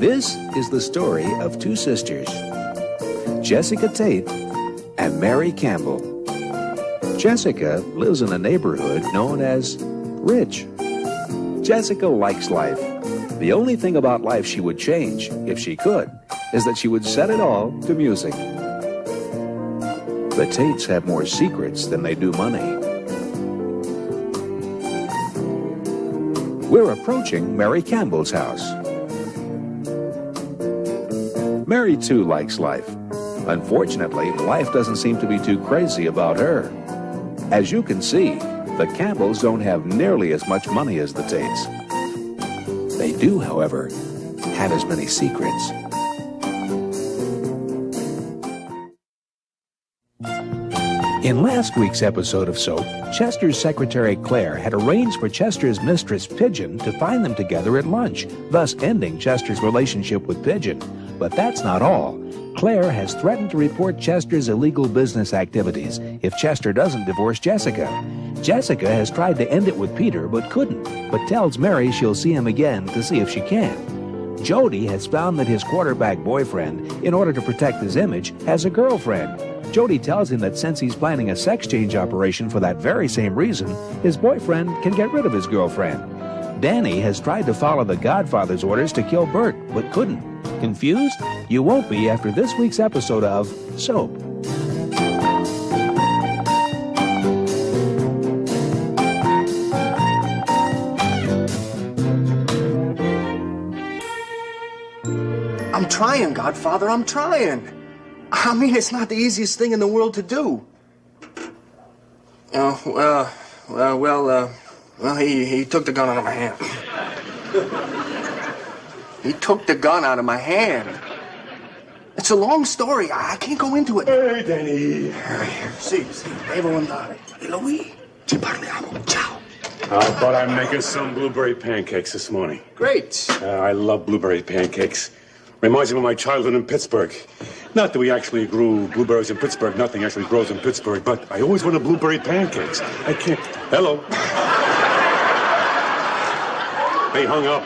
This is the story of two sisters, Jessica Tate and Mary Campbell. Jessica lives in a neighborhood known as Rich. Jessica likes life. The only thing about life she would change, if she could, is that she would set it all to music. The Tates have more secrets than they do money. We're approaching Mary Campbell's house. Mary, too, likes life. Unfortunately, life doesn't seem to be too crazy about her. As you can see, the Campbells don't have nearly as much money as the Tates. They do, however, have as many secrets. In last week's episode of Soap, Chester's secretary Claire had arranged for Chester's mistress Pigeon to find them together at lunch, thus ending Chester's relationship with Pigeon. But that's not all. Claire has threatened to report Chester's illegal business activities if Chester doesn't divorce Jessica. Jessica has tried to end it with Peter but couldn't, but tells Mary she'll see him again to see if she can. Jody has found that his quarterback boyfriend, in order to protect his image, has a girlfriend. Jody tells him that since he's planning a sex change operation for that very same reason, his boyfriend can get rid of his girlfriend. Danny has tried to follow the Godfather's orders to kill Bert, but couldn't. Confused? You won't be after this week's episode of Soap. I'm trying, Godfather, I'm trying. I mean, it's not the easiest thing in the world to do. He took the gun out of my hand. He took the gun out of my hand. It's a long story. I can't go into it. Hey, Danny. Sì, devo andare. E lui, ci parliamo. Ciao. How about I make us some blueberry pancakes this morning? Great. I love blueberry pancakes. Reminds me of my childhood in Pittsburgh. Not that we actually grew blueberries in Pittsburgh. Nothing actually grows in Pittsburgh. But I always wanted blueberry pancakes. I can't... Hello. They hung up.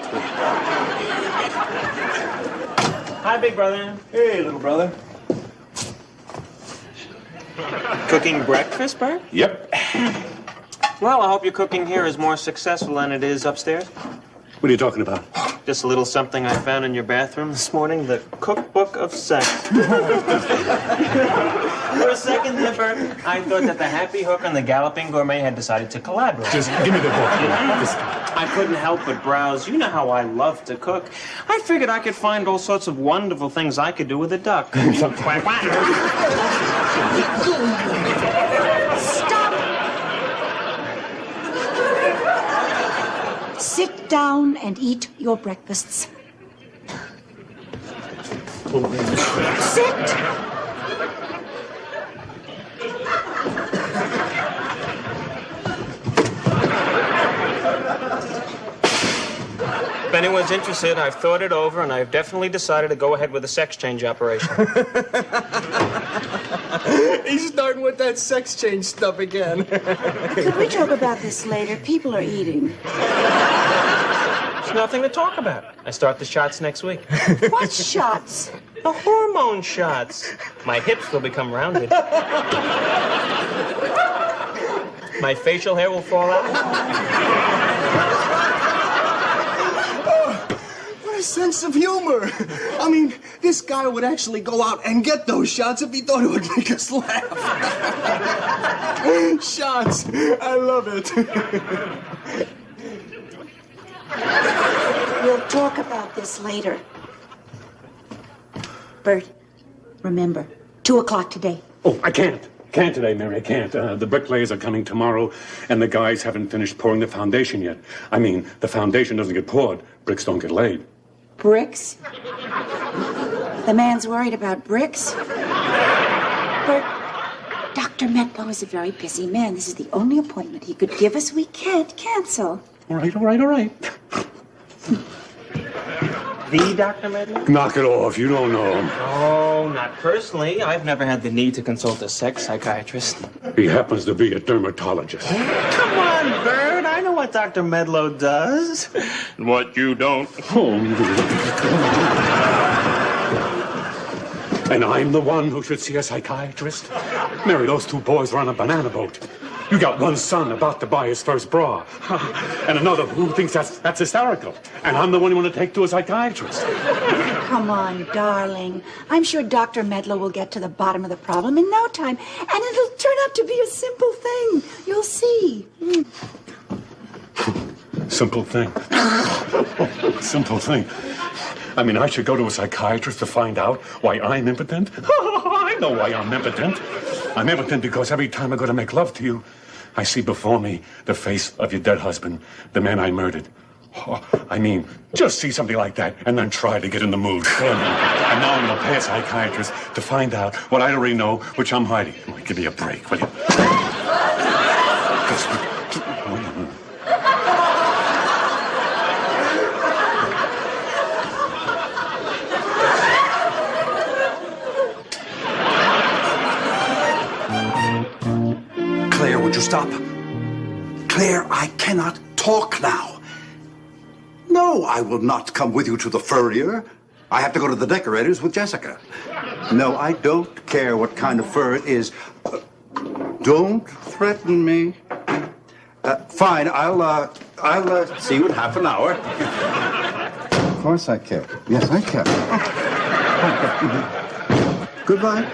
Hi, big brother. Hey, little brother. Cooking breakfast, Bert? Yep. Well, I hope your cooking here is more successful than it is upstairs. What are you talking about? Just a little something I found in your bathroom this morning, the cookbook of sex. For a second there, Bert, I thought that the Happy Hook and the Galloping Gourmet had decided to collaborate. Just give me the book. I couldn't help but browse. You know how I love to cook. I figured I could find all sorts of wonderful things I could do with a duck. Quack, quack. Sit down and eat your breakfasts. Sit! If anyone's interested, I've thought it over, and I've definitely decided to go ahead with a sex change operation. He's starting with that sex change stuff again. Could we talk about this later? People are eating. There's nothing to talk about. I start the shots next week. What shots? The hormone shots. My hips will become rounded. My facial hair will fall out. What a sense of humor. I mean, this guy would actually go out and get those shots if he thought it would make us laugh. Shots. I love it. We'll talk about this later. Bert, remember, 2 o'clock today. Oh, I can't. Can't today, Mary. I can't. The bricklayers are coming tomorrow, and the guys haven't finished pouring the foundation yet. I mean, the foundation doesn't get poured. Bricks don't get laid. Bricks? The man's worried about bricks? Bert, Dr. Metlow is a very busy man. This is the only appointment he could give us. We can't cancel. All right. The Dr. Medley? Knock it off. You don't know him. Oh, not personally. I've never had the need to consult a sex psychiatrist. He happens to be a dermatologist. Come on, Bert. I know what Dr. Medlow does. What you don't. And I'm the one who should see a psychiatrist? Mary, those two boys are on a banana boat. You got one son about to buy his first bra, and another who thinks that's hysterical. And I'm the one you want to take to a psychiatrist. Come on, darling. I'm sure Dr. Medlow will get to the bottom of the problem in no time, and it'll turn out to be a simple thing. You'll see. Simple thing. Simple thing. I mean, I should go to a psychiatrist to find out why I'm impotent? I know why I'm impotent. I'm impotent because every time I go to make love to you, I see before me the face of your dead husband, the man I murdered. Oh, I mean, just see something like that and then try to get in the mood. And now I'm going to pay a psychiatrist to find out what I already know, which I'm hiding. Oh, give me a break, will you? Claire, would you stop? Claire, I cannot talk now. No, I will not come with you to the furrier. I have to go to the decorators with Jessica. No, I don't care what kind of fur it is. Don't threaten me. Fine, I'll see you in half an hour. Of course I care. Yes, I care. Goodbye.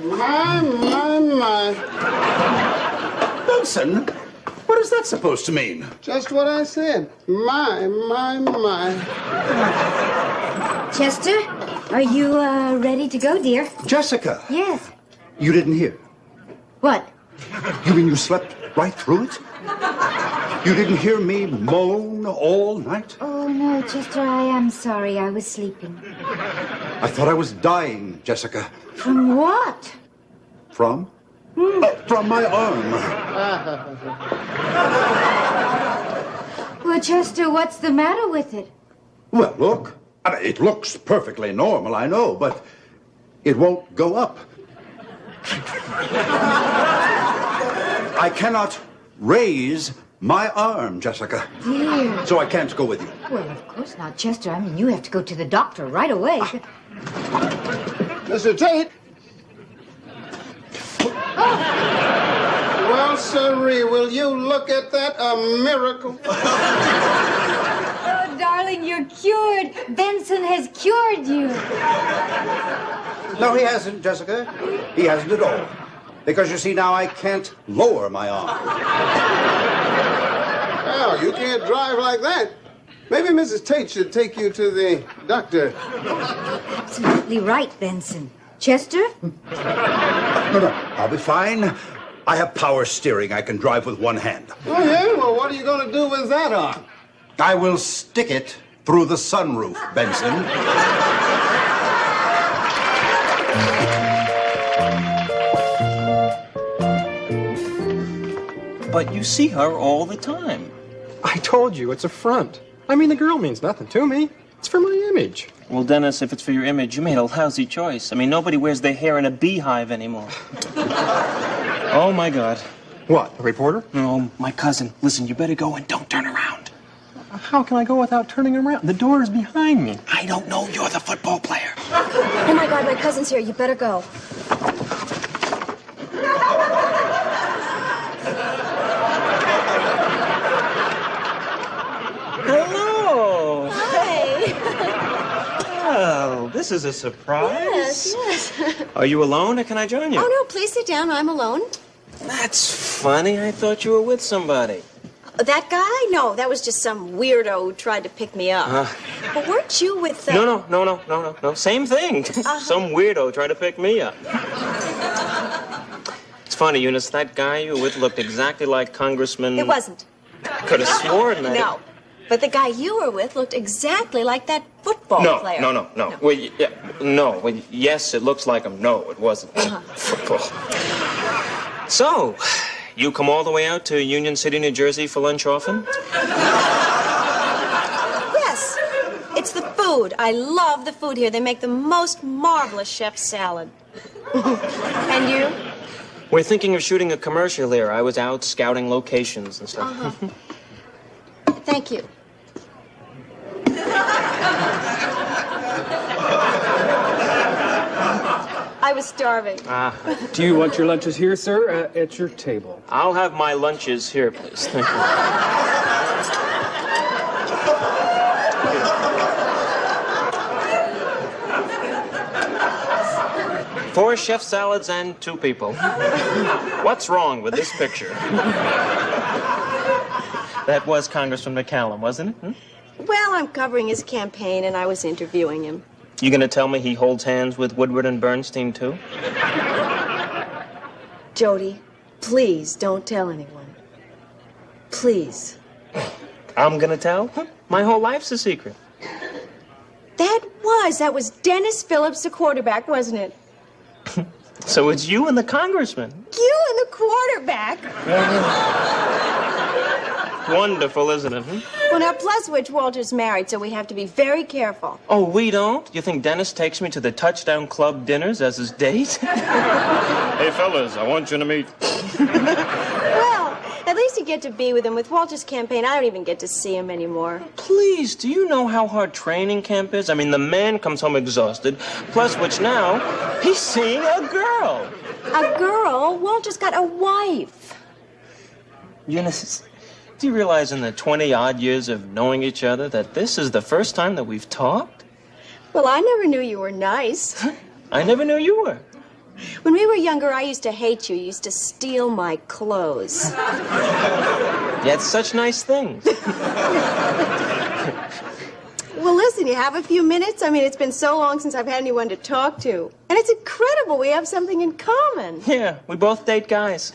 My. Benson, what is that supposed to mean? Just what I said. My. Chester, are you ready to go, dear? Jessica. Yes. You didn't hear. What? You mean you slept right through it? You didn't hear me moan all night? Oh, no, Chester, I am sorry. I was sleeping. I thought I was dying, Jessica. From what? From? From my arm. Well, Chester, what's the matter with it? Well, look. I mean, it looks perfectly normal, I know, but it won't go up. I cannot raise my arm, Jessica. Dear. So I can't go with you. Well, of course not, Chester. I mean, you have to go to the doctor right away. Mr. Tate. Well, sirree, will you look at that? A miracle. Oh, darling, you're cured. Benson has cured you. No, he hasn't, Jessica. He hasn't at all. Because, you see, now I can't lower my arm. Well, you can't drive like that. Maybe Mrs. Tate should take you to the doctor. Absolutely right, Benson. Chester? No, I'll be fine. I have power steering. I can drive with one hand. Oh, yeah? Well, what are you going to do with that arm? I will stick it through the sunroof, Benson. But you see her all the time. I told you, it's a front. I mean, the girl means nothing to me. It's for my image. Well, Dennis, if it's for your image, you made a lousy choice. I mean, nobody wears their hair in a beehive anymore. Oh, my God. What, the reporter? No, my cousin. Listen, you better go and don't turn around. How can I go without turning around? The door is behind me. I don't know. You're the football player. Oh, my God, my cousin's here. You better go. Hello. Hi. Well, this is a surprise. Yes. Are you alone, or can I join you? Oh, no, please sit down. I'm alone. That's funny. I thought you were with somebody. That guy? No, that was just some weirdo who tried to pick me up. But weren't you with... No. Same thing. Some weirdo tried to pick me up. It's funny, Eunice, that guy you were with looked exactly like Congressman... It wasn't. Could have sworn that... No. But the guy you were with looked exactly like that football player. No. Well, yeah, no. Well, yes, it looks like him. No, it wasn't. Football. So, you come all the way out to Union City, New Jersey for lunch often? Yes. It's the food. I love the food here. They make the most marvelous chef's salad. And you? We're thinking of shooting a commercial here. I was out scouting locations and stuff. Thank you. I was starving. Do you want your lunches here, sir? At your table. I'll have my lunches here, please. Thank you. 4 chef salads and 2 people. What's wrong with this picture? That was Congressman McCallum, wasn't it? Well, I'm covering his campaign, and I was interviewing him. You gonna tell me he holds hands with Woodward and Bernstein, too? Jody, please don't tell anyone. Please. I'm gonna tell? My whole life's a secret. That was Dennis Phillips, the quarterback, wasn't it? So it's you and the congressman. You and the quarterback? Wonderful, isn't it? Well, now, plus which Walter's married, so we have to be very careful. Oh, we don't? You think Dennis takes me to the Touchdown Club dinners as his date? Hey, fellas, I want you to meet... Well, at least you get to be with him. With Walter's campaign, I don't even get to see him anymore. Please, do you know how hard training camp is? I mean, the man comes home exhausted, plus which now, he's seeing a girl. A girl? Walter's got a wife. Eunice, do you realize in the 20-odd years of knowing each other that this is the first time that we've talked? Well, I never knew you were nice. I never knew you were. When we were younger, I used to hate you. You used to steal my clothes. You had such nice things. Well, listen, you have a few minutes? I mean, it's been so long since I've had anyone to talk to. And it's incredible we have something in common. Yeah, we both date guys.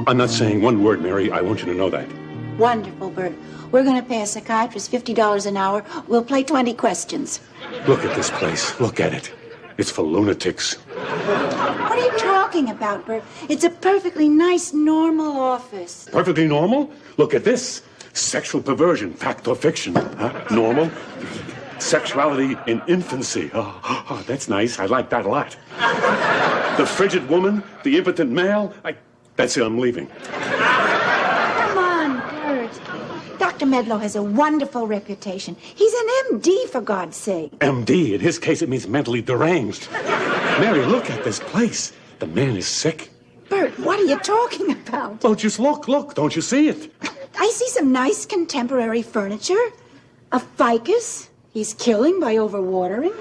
I'm not saying one word, Mary. I want you to know that. Wonderful, Bert. We're going to pay a psychiatrist $50 an hour. We'll play 20 questions. Look at this place. Look at it. It's for lunatics. What are you talking about, Bert? It's a perfectly nice, normal office. Perfectly normal? Look at this. Sexual perversion, fact or fiction. Huh? Normal? Sexuality in infancy. Oh, that's nice. I like that a lot. The frigid woman, the impotent male. That's it. I'm leaving. Come on, Bert. Dr. Medlow has a wonderful reputation. He's an MD, for God's sake. MD. In his case, it means mentally deranged. Mary, look at this place. The man is sick. Bert, what are you talking about? Well, just look. Don't you see it? I see some nice contemporary furniture. A ficus. He's killing by overwatering.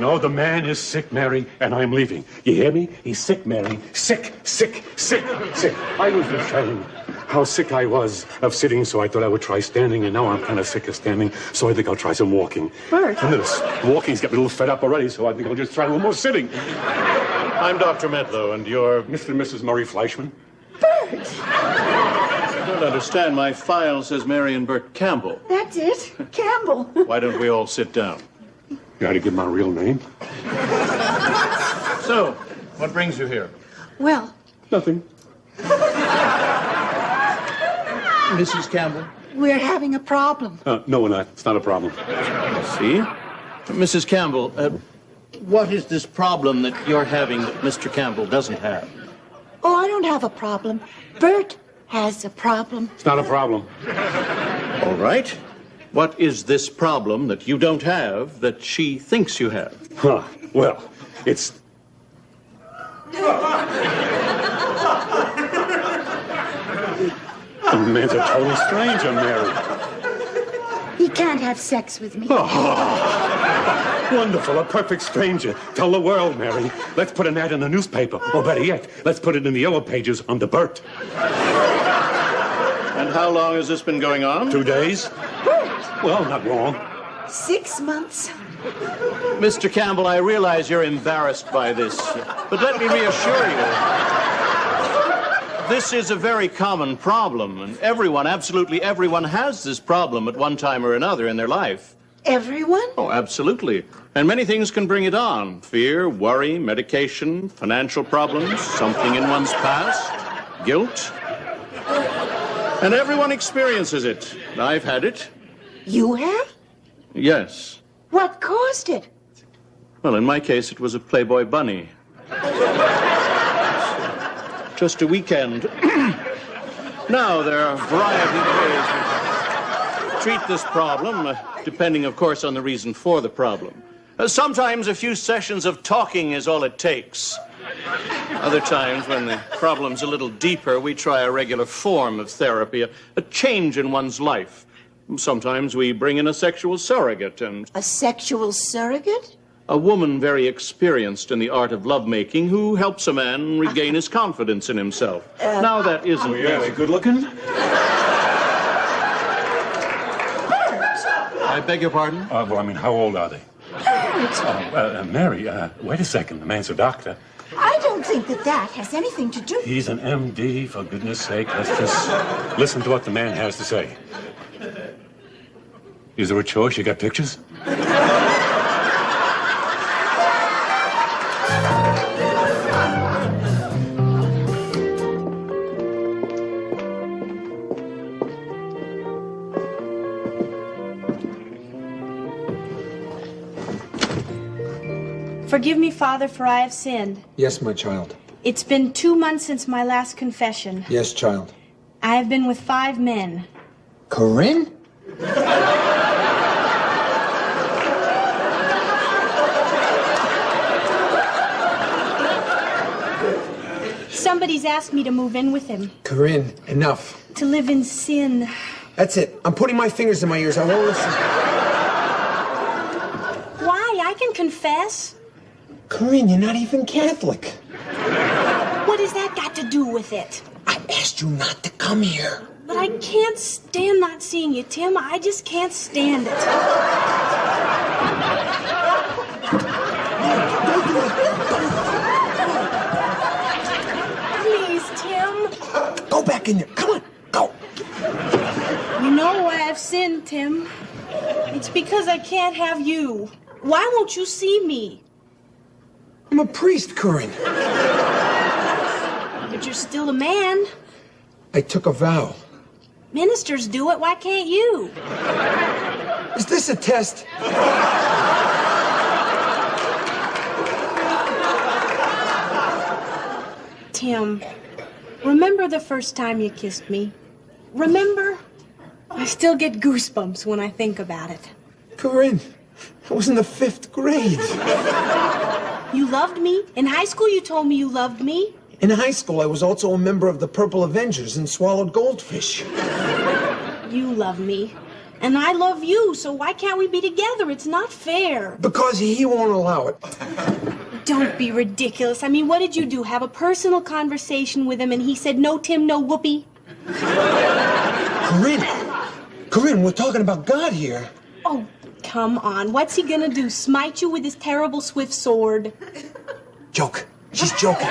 No, the man is sick, Mary, and I'm leaving. You hear me? He's sick, Mary. Sick. I was just saying how sick I was of sitting, so I thought I would try standing, and now I'm kind of sick of standing, so I think I'll try some walking. Bert. And this walking's got me a little fed up already, so I think I'll just try a little more sitting. I'm Dr. Medlow, and you're Mr. and Mrs. Murray Fleischman. Bert! I don't understand. My file says Mary and Bert Campbell. That's it. Campbell. Why don't we all sit down? You ought to give my real name. So, what brings you here? Well, Nothing. Mrs. Campbell? we're having a problem. No, we're not. It's not a problem. I see. Mrs. Campbell, what is this problem that you're having that Mr. Campbell doesn't have? Oh, I don't have a problem. Bert has a problem. It's not a problem. All right. What is this problem that you don't have that she thinks you have? Well, it's... The man's a total stranger, Mary. He can't have sex with me. Wonderful, a perfect stranger. Tell the world, Mary. Let's put an ad in the newspaper. Or better yet, let's put it in the yellow pages under Bert. And how long has this been going on? 2 days. Well, not long. 6 months. Mr. Campbell, I realize you're embarrassed by this, but let me reassure you. This is a very common problem, and everyone, absolutely everyone, has this problem at one time or another in their life. Everyone? Oh, absolutely. And many things can bring it on. Fear, worry, medication, financial problems, something in one's past, guilt. And everyone experiences it. I've had it. You have? Yes. What caused it? Well, in my case, it was a Playboy bunny. Just a weekend. Now, there are a variety of ways we can treat this problem, depending, of course, on the reason for the problem. Sometimes a few sessions of talking is all it takes. Other times, when the problem's a little deeper, we try a regular form of therapy, a change in one's life. Sometimes we bring in a sexual surrogate and... A sexual surrogate? A woman very experienced in the art of lovemaking who helps a man regain his confidence in himself. Now, that isn't... Oh, yeah, they good looking? I beg your pardon? Well, I mean, how old are they? Mary, wait a second. The man's a doctor. I don't think that has anything to do... He's an MD, for goodness sake. Let's just listen to what the man has to say. Is there a choice? You got pictures? Forgive me, Father, for I have sinned. Yes, my child. It's been 2 months since my last confession. Yes, child. I have been with 5 men. Corinne? Somebody's asked me to move in with him. Corinne, enough. To live in sin. That's it. I'm putting my fingers in my ears. I won't listen. Why? I can confess. Corinne, you're not even Catholic. What has that got to do with it? I asked you not to come here. But I can't stand not seeing you, Tim. I just can't stand it. Please, Tim. Go back in there. Come on, go. You know why I've sinned, Tim. It's because I can't have you. Why won't you see me? I'm a priest, Corinne. But you're still a man. I took a vow. Ministers do it. Why can't you? Is this a test? Tim, remember the first time you kissed me? Remember? I still get goosebumps when I think about it. Corinne, I was in the 5th grade. You loved me? In high school, you told me you loved me. In high school, I was also a member of the Purple Avengers and swallowed goldfish. You love me. And I love you, so why can't we be together? It's not fair. Because he won't allow it. Don't be ridiculous. I mean, what did you do? Have a personal conversation with him and he said, no, Tim, no whoopee? Corinne, we're talking about God here. Oh, come on. What's he gonna do? Smite you with his terrible swift sword? Joke. She's joking.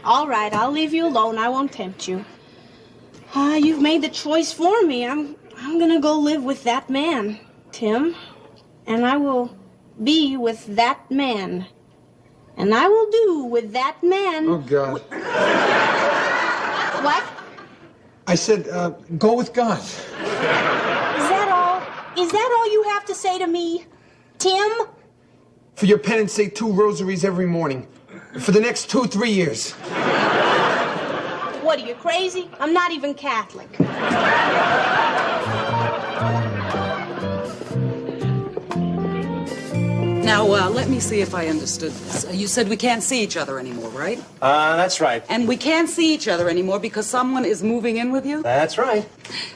All right. I'll leave you alone. I won't tempt you. You've made the choice for me. I'm gonna go live with that man, Tim. And I will be with that man. And I will do with that man. Oh, God. What? I said, go with God. Is that all? Is that all you have to say to me, Tim? For your penance, say 2 rosaries every morning. For the next 2-3 years. What, are you crazy? I'm not even Catholic. Now, let me see if I understood this. You said we can't see each other anymore, right? That's right. And we can't see each other anymore because someone is moving in with you? That's right.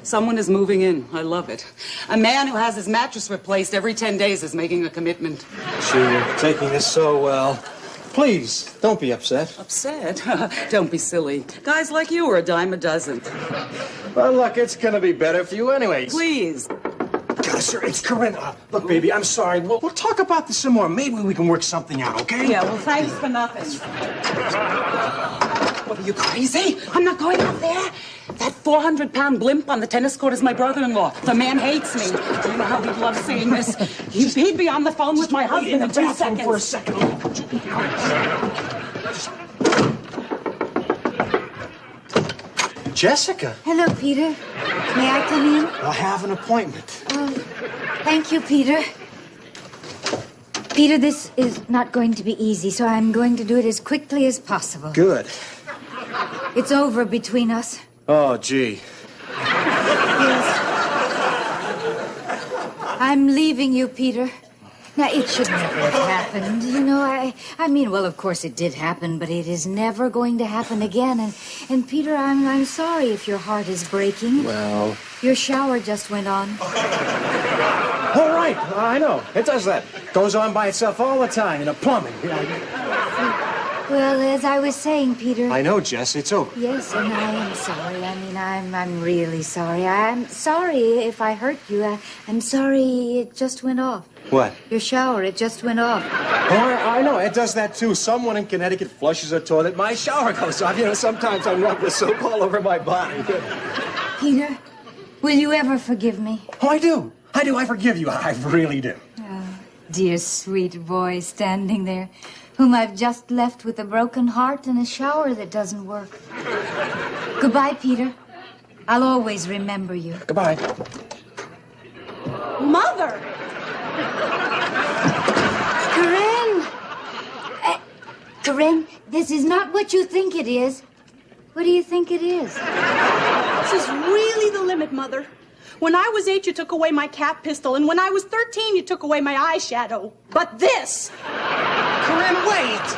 Someone is moving in. I love it. A man who has his mattress replaced every 10 days is making a commitment. You're taking this so well. Please, don't be upset. Upset? Don't be silly. Guys like you are a dime a dozen. Well, look, it's gonna be better for you anyways. Please. Sir, it's Corinne. Look, baby, I'm sorry. We'll talk about this some more. Maybe we can work something out, okay? Yeah, well, thanks for nothing. What, are you crazy? I'm not going out there. That 400-pound blimp on the tennis court is my brother-in-law. The man hates me. Do you know how he'd love seeing this? He'd be on the phone with my husband in 2 seconds. For a second. Jessica. Hello, Peter. May I come in? I have an appointment. Oh, thank you, Peter. Peter, this is not going to be easy, so I'm going to do it as quickly as possible. Good. It's over between us. Oh, gee. Yes. I'm leaving you, Peter. Now, it should never have happened. You know, I mean, well, of course it did happen, but it is never going to happen again. And Peter, I'm sorry if your heart is breaking. Well... Your shower just went on. All right, I know. It does that. Goes on by itself all the time, plumbing. Well, as I was saying, Peter... I know, Jess, it's over. Yes, and I am sorry. I mean, I'm really sorry. I'm sorry if I hurt you. I'm sorry it just went off. What? Your shower, it just went off. Oh, I know. It does that, too. Someone in Connecticut flushes a toilet. My shower goes off. Sometimes I rub the soap all over my body. Peter, will you ever forgive me? Oh, I do. I forgive you. I really do. Oh, dear, sweet boy standing there, whom I've just left with a broken heart and a shower that doesn't work. Goodbye, Peter. I'll always remember you. Goodbye. Mother! Corinne, this is not what you think it is. What do you think it is? This is really the limit, Mother. When I was 8, you took away my cap pistol, and when I was 13, you took away my eyeshadow. But this... Corinne, wait!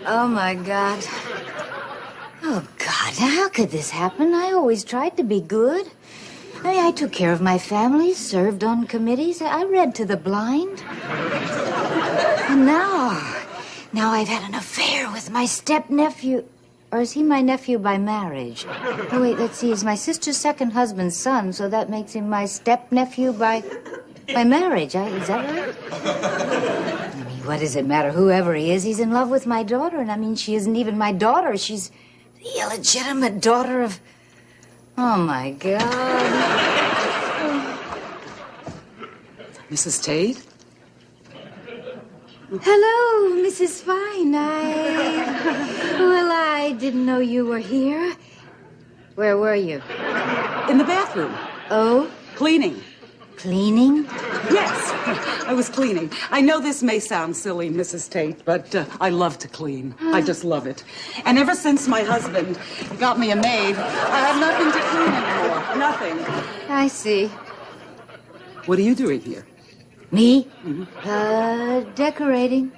Oh, my God. Oh, God, how could this happen? I always tried to be good. I took care of my family, served on committees. I read to the blind. And now I've had an affair with my step-nephew. Or is he my nephew by marriage? Oh, wait, let's see. He's my sister's second husband's son, so that makes him my step-nephew by marriage. Is that right? I mean, what does it matter? Whoever he is, he's in love with my daughter. And I mean, she isn't even my daughter. She's the illegitimate daughter of... Oh, my God. Mrs. Tate? Hello, Mrs. Fine. I didn't know you were here. Where were you? In the bathroom. Oh? Cleaning. Cleaning? Yes, I was cleaning. I know this may sound silly, Mrs. Tate, but I love to clean. I just love it. And ever since my husband got me a maid, I have nothing to clean anymore. Nothing. I see. What are you doing here? Me? Mm-hmm. Decorating.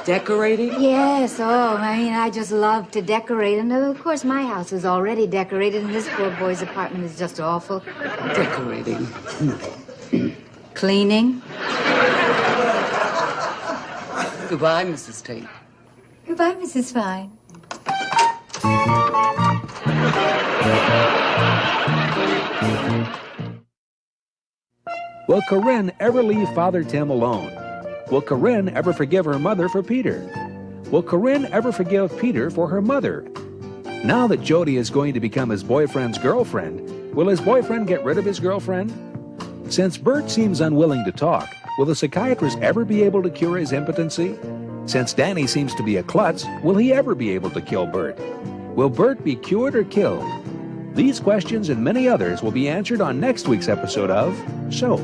Decorating? Yes, I just love to decorate. And of course, my house is already decorated, and this poor boy's apartment is just awful. Decorating. Cleaning. Goodbye, Mrs. Tate. Goodbye, Mrs. Fine. Will Corinne ever leave Father Tim alone? Will Corinne ever forgive her mother for Peter? Will Corinne ever forgive Peter for her mother? Now that Jody is going to become his boyfriend's girlfriend, will his boyfriend get rid of his girlfriend? Since Bert seems unwilling to talk, will the psychiatrist ever be able to cure his impotency? Since Danny seems to be a klutz, will he ever be able to kill Bert? Will Bert be cured or killed? These questions and many others will be answered on next week's episode of Soap.